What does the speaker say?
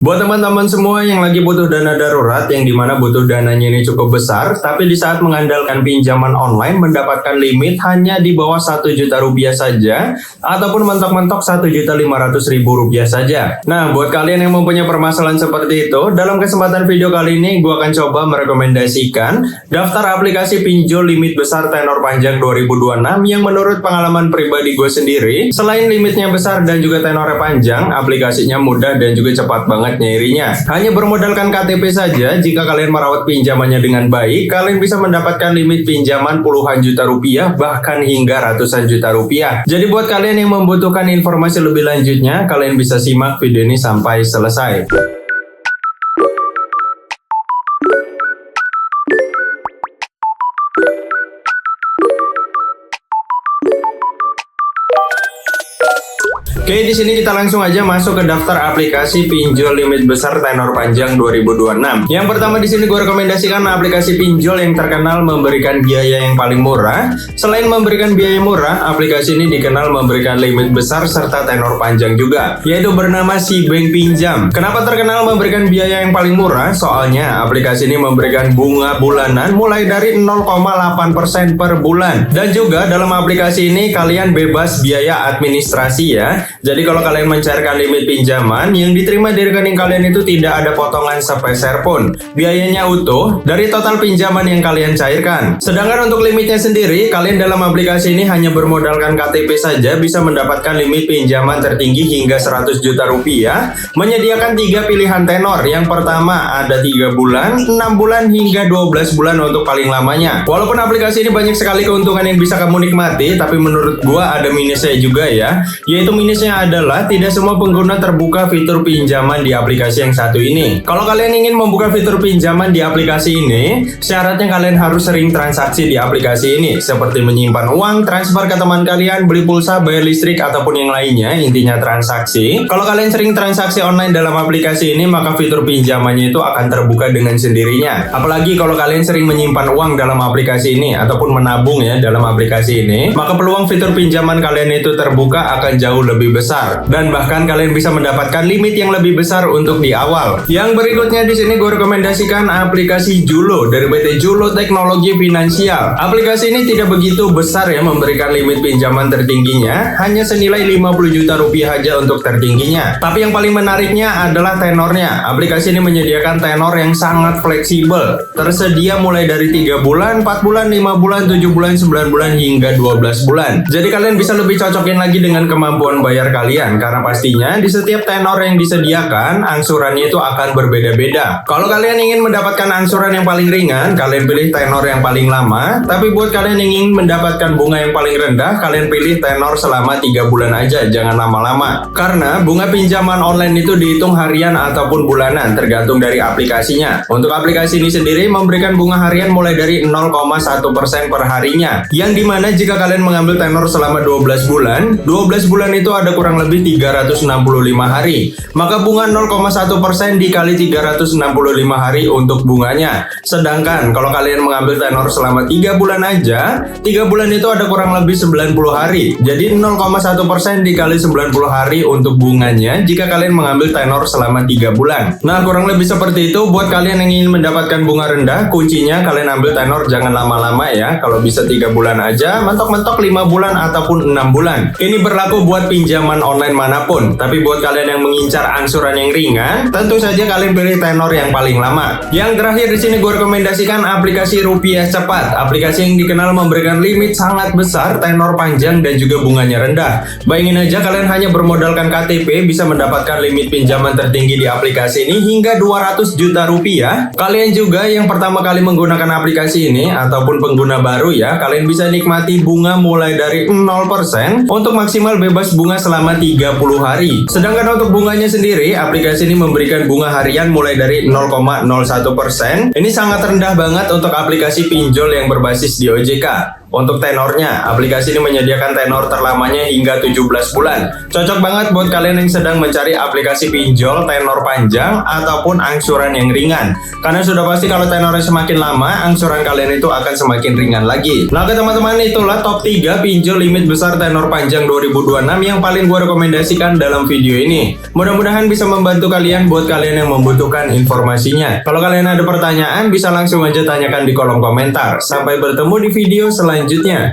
Buat teman-teman semua yang lagi butuh dana darurat, yang dimana butuh dananya ini cukup besar, tapi di saat mengandalkan pinjaman online mendapatkan limit hanya di bawah 1 juta rupiah saja, ataupun mentok-mentok 1.500.000 rupiah saja. Nah, buat kalian yang mempunyai permasalahan seperti itu, dalam kesempatan video kali ini gue akan coba merekomendasikan daftar aplikasi pinjol limit besar tenor panjang 2026 yang menurut pengalaman pribadi gue sendiri, selain limitnya besar dan juga tenornya panjang, aplikasinya mudah dan juga cepat banget nyairinya. Hanya bermodalkan KTP saja, jika kalian merawat pinjamannya dengan baik, kalian bisa mendapatkan limit pinjaman puluhan juta rupiah, bahkan hingga ratusan juta rupiah. Jadi buat kalian yang membutuhkan informasi lebih lanjutnya, kalian bisa simak video ini sampai selesai. Oke, di sini kita langsung aja masuk ke daftar aplikasi pinjol limit besar tenor panjang 2026. Yang pertama di sini gue rekomendasikan aplikasi pinjol yang terkenal memberikan biaya yang paling murah. Selain memberikan biaya murah, aplikasi ini dikenal memberikan limit besar serta tenor panjang juga, yaitu bernama SeaBank Pinjam. Kenapa terkenal memberikan biaya yang paling murah? Soalnya aplikasi ini memberikan bunga bulanan mulai dari 0,8% per bulan. Dan juga dalam aplikasi ini kalian bebas biaya administrasi ya. Jadi kalau kalian mencairkan limit pinjaman, yang diterima di rekening kalian itu tidak ada potongan sepeser pun. Biayanya utuh dari total pinjaman yang kalian cairkan. Sedangkan untuk limitnya sendiri, kalian dalam aplikasi ini hanya bermodalkan KTP saja bisa mendapatkan limit pinjaman tertinggi hingga 100 juta rupiah. Menyediakan 3 pilihan tenor. Yang pertama ada 3 bulan, 6 bulan hingga 12 bulan untuk paling lamanya. Walaupun aplikasi ini banyak sekali keuntungan yang bisa kamu nikmati, tapi menurut gua ada minusnya juga ya. Yaitu minusnya adalah tidak semua pengguna terbuka fitur pinjaman di aplikasi yang satu ini. Kalau kalian ingin membuka fitur pinjaman di aplikasi ini, syaratnya kalian harus sering transaksi di aplikasi ini, seperti menyimpan uang, transfer ke teman kalian, beli pulsa, bayar listrik, ataupun yang lainnya, intinya transaksi. Kalau kalian sering transaksi online dalam aplikasi ini, maka fitur pinjamannya itu akan terbuka dengan sendirinya. Apalagi kalau kalian sering menyimpan uang dalam aplikasi ini, ataupun menabung ya dalam aplikasi ini, maka peluang fitur pinjaman kalian itu terbuka akan jauh lebih besar, dan bahkan kalian bisa mendapatkan limit yang lebih besar untuk di awal. Yang berikutnya di sini gue rekomendasikan aplikasi Julo dari PT Julo Teknologi Finansial. Aplikasi ini tidak begitu besar ya memberikan limit pinjaman tertingginya, hanya senilai 50 juta rupiah aja untuk tertingginya. Tapi yang paling menariknya adalah tenornya. Aplikasi ini menyediakan tenor yang sangat fleksibel. Tersedia mulai dari 3 bulan, 4 bulan, 5 bulan, 7 bulan, 9 bulan hingga 12 bulan. Jadi kalian bisa lebih cocokin lagi dengan kemampuan bayar kalian, karena pastinya di setiap tenor yang disediakan angsurannya itu akan berbeda-beda. Kalau kalian ingin mendapatkan angsuran yang paling ringan, kalian pilih tenor yang paling lama. Tapi buat kalian yang ingin mendapatkan bunga yang paling rendah, kalian pilih tenor selama 3 bulan aja, jangan lama-lama. Karena bunga pinjaman online itu dihitung harian ataupun bulanan, tergantung dari aplikasinya. Untuk aplikasi ini sendiri memberikan bunga harian mulai dari 0,1% per harinya, yang dimana jika kalian mengambil tenor selama 12 bulan, 12 bulan itu ada kurang lebih 365 hari. Maka bunga 0,1% dikali 365 hari untuk bunganya. Sedangkan kalau kalian mengambil tenor selama 3 bulan aja, 3 bulan itu ada kurang lebih 90 hari. Jadi 0,1% dikali 90 hari untuk bunganya jika kalian mengambil tenor selama 3 bulan. Nah, kurang lebih seperti itu. Buat kalian yang ingin mendapatkan bunga rendah, kuncinya kalian ambil tenor jangan lama-lama ya. Kalau bisa 3 bulan aja, mentok-mentok 5 bulan ataupun 6 bulan. Ini berlaku buat pinjaman online manapun. Tapi buat kalian yang mengincar angsuran yang ringan, tentu saja kalian pilih tenor yang paling lama. Yang terakhir di sini gue rekomendasikan aplikasi Rupiah Cepat. Aplikasi yang dikenal memberikan limit sangat besar, tenor panjang, dan juga bunganya rendah. Bayangin aja kalian hanya bermodalkan KTP bisa mendapatkan limit pinjaman tertinggi di aplikasi ini hingga 200 juta rupiah. Kalian juga yang pertama kali menggunakan aplikasi ini ataupun pengguna baru ya, kalian bisa nikmati bunga mulai dari 0% untuk maksimal bebas bunga selama 30 hari. Sedangkan untuk bunganya sendiri, aplikasi ini memberikan bunga harian mulai dari 0,01%. Ini sangat rendah banget untuk aplikasi pinjol yang berbasis di OJK. Untuk tenornya, aplikasi ini menyediakan tenor terlamanya hingga 17 bulan. Cocok banget buat kalian yang sedang mencari aplikasi pinjol tenor panjang ataupun angsuran yang ringan. Karena sudah pasti kalau tenornya semakin lama, angsuran kalian itu akan semakin ringan lagi. Nah, oke teman-teman, itulah top 3 pinjol limit besar tenor panjang 2026 yang paling gue rekomendasikan dalam video ini. Mudah-mudahan bisa membantu kalian buat kalian yang membutuhkan informasinya. Kalau kalian ada pertanyaan, bisa langsung aja tanyakan di kolom komentar. Sampai bertemu di video selanjutnya.